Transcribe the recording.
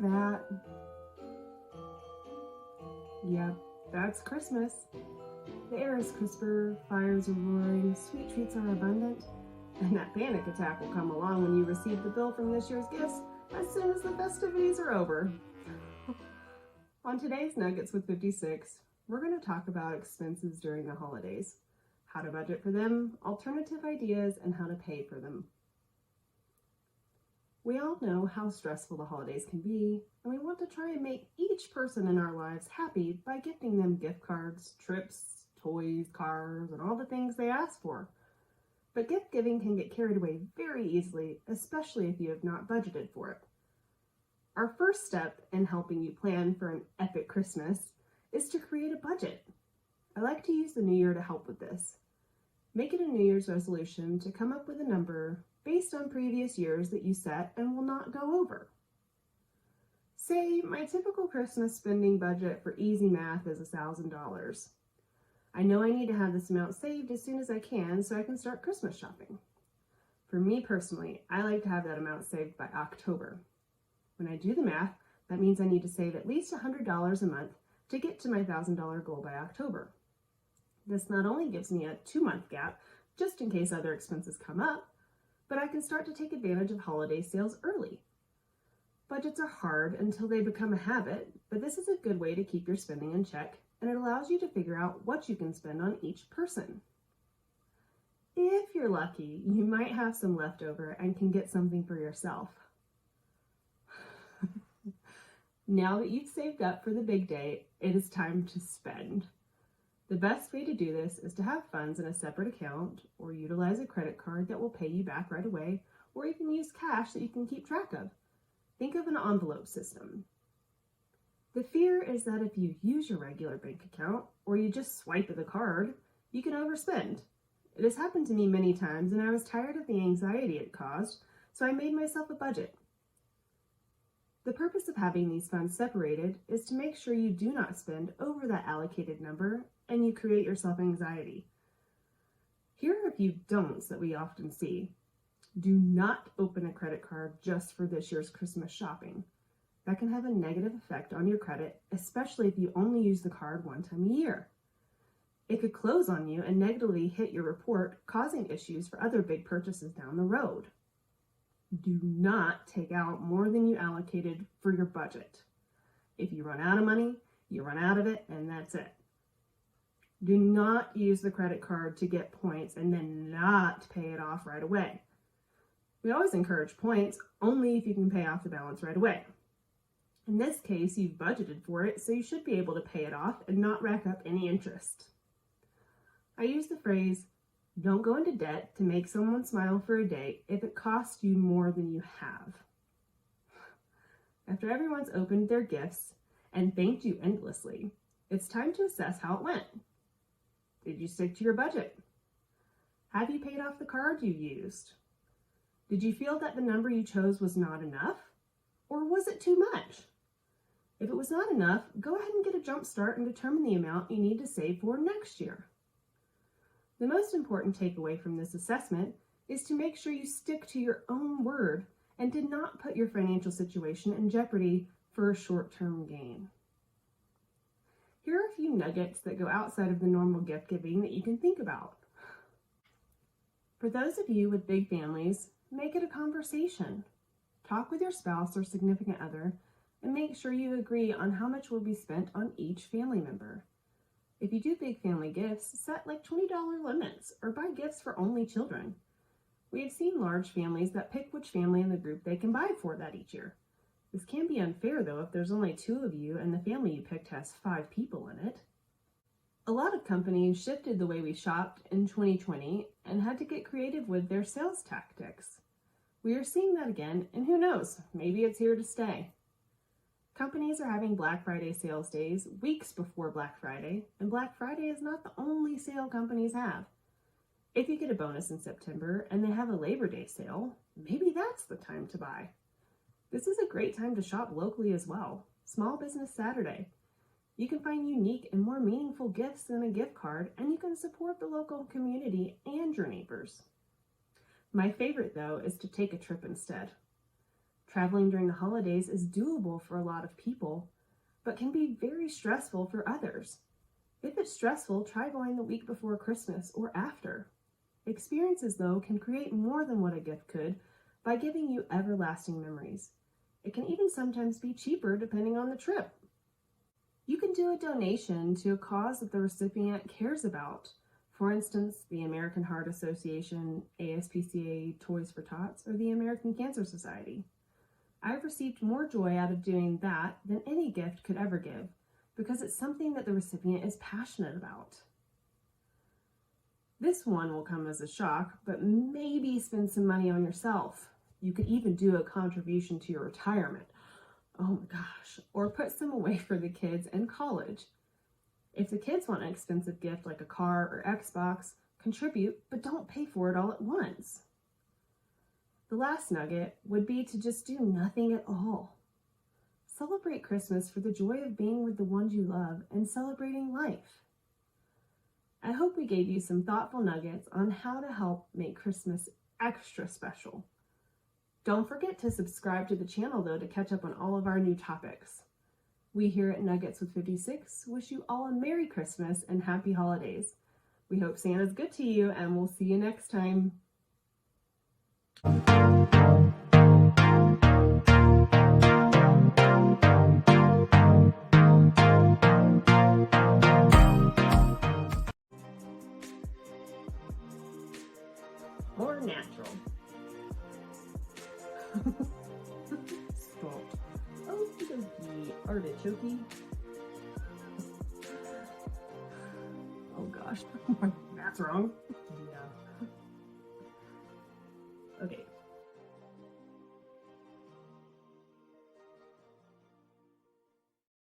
hear that? Yep, that's Christmas. The air is crisper, fires are roaring, sweet treats are abundant, and that panic attack will come along when you receive the bill from this year's gifts as soon as the festivities are over. On today's Nuggets with 56, we're going to talk about expenses during the holidays, how to budget for them, alternative ideas, and how to pay for them. We all know how stressful the holidays can be, and we want to try and make each person in our lives happy by gifting them gift cards, trips, toys, cars, and all the things they ask for. But gift giving can get carried away very easily, especially if you have not budgeted for it. Our first step in helping you plan for an epic Christmas is to create a budget. I like to use the new year to help with this. Make it a New Year's resolution to come up with a number based on previous years that you set and will not go over. Say my typical Christmas spending budget for easy math is $1,000. I know I need to have this amount saved as soon as I can so I can start Christmas shopping. For me personally, I like to have that amount saved by October. When I do the math, that means I need to save at least $100 a month to get to my $1,000 goal by October. This not only gives me a 2-month gap, just in case other expenses come up, but I can start to take advantage of holiday sales early. Budgets are hard until they become a habit, but this is a good way to keep your spending in check, and it allows you to figure out what you can spend on each person. If you're lucky, you might have some left over and can get something for yourself. Now that you've saved up for the big day, it is time to spend. The best way to do this is to have funds in a separate account or utilize a credit card that will pay you back right away, or even use cash that you can keep track of. Think of an envelope system. The fear is that if you use your regular bank account or you just swipe at the card, you can overspend. It has happened to me many times and I was tired of the anxiety it caused, so I made myself a budget. The purpose of having these funds separated is to make sure you do not spend over that allocated number and you create yourself anxiety. Here are a few don'ts that we often see. Do not open a credit card just for this year's Christmas shopping. That can have a negative effect on your credit, especially if you only use the card one time a year. It could close on you and negatively hit your report, causing issues for other big purchases down the road. Do not take out more than you allocated for your budget. If you run out of money, you run out of it, and that's it. Do not use the credit card to get points and then not pay it off right away. We always encourage points only if you can pay off the balance right away. In this case, you've budgeted for it, so you should be able to pay it off and not rack up any interest. I use the phrase, don't go into debt to make someone smile for a day if it costs you more than you have. After everyone's opened their gifts and thanked you endlessly, it's time to assess how it went. Did you stick to your budget? Have you paid off the card you used? Did you feel that the number you chose was not enough? Or was it too much? If it was not enough, go ahead and get a jump start and determine the amount you need to save for next year. The most important takeaway from this assessment is to make sure you stick to your own word and did not put your financial situation in jeopardy for a short-term gain. Here are a few nuggets that go outside of the normal gift giving that you can think about. For those of you with big families, make it a conversation. Talk with your spouse or significant other and make sure you agree on how much will be spent on each family member. If you do big family gifts, set like $20 limits or buy gifts for only children. We have seen large families that pick which family in the group they can buy for that each year. This can be unfair though if there's only 2 of you and the family you picked has 5 people in it. A lot of companies shifted the way we shopped in 2020 and had to get creative with their sales tactics. We are seeing that again, and who knows, maybe it's here to stay. Companies are having Black Friday sales days weeks before Black Friday, and Black Friday is not the only sale companies have. If you get a bonus in September and they have a Labor Day sale, maybe that's the time to buy. This is a great time to shop locally as well. Small Business Saturday. You can find unique and more meaningful gifts than a gift card, and you can support the local community and your neighbors. My favorite, though, is to take a trip instead. Traveling during the holidays is doable for a lot of people, but can be very stressful for others. If it's stressful, try going the week before Christmas or after. Experiences, though, can create more than what a gift could by giving you everlasting memories. It can even sometimes be cheaper depending on the trip. You can do a donation to a cause that the recipient cares about. For instance, the American Heart Association, ASPCA Toys for Tots, or the American Cancer Society. I've received more joy out of doing that than any gift could ever give, because it's something that the recipient is passionate about. This one will come as a shock, but maybe spend some money on yourself. You could even do a contribution to your retirement. Oh my gosh, or put some away for the kids and college. If the kids want an expensive gift like a car or Xbox, contribute, but don't pay for it all at once. The last nugget would be to just do nothing at all. Celebrate Christmas for the joy of being with the ones you love and celebrating life. I hope we gave you some thoughtful nuggets on how to help make Christmas extra special. Don't forget to subscribe to the channel, though, to catch up on all of our new topics. We here at Nuggets with 56 wish you all a Merry Christmas and Happy Holidays. We hope Santa's good to you, and we'll see you next time. Or natural. Stop. Okie dokie. Artichoke. Oh gosh, that's wrong.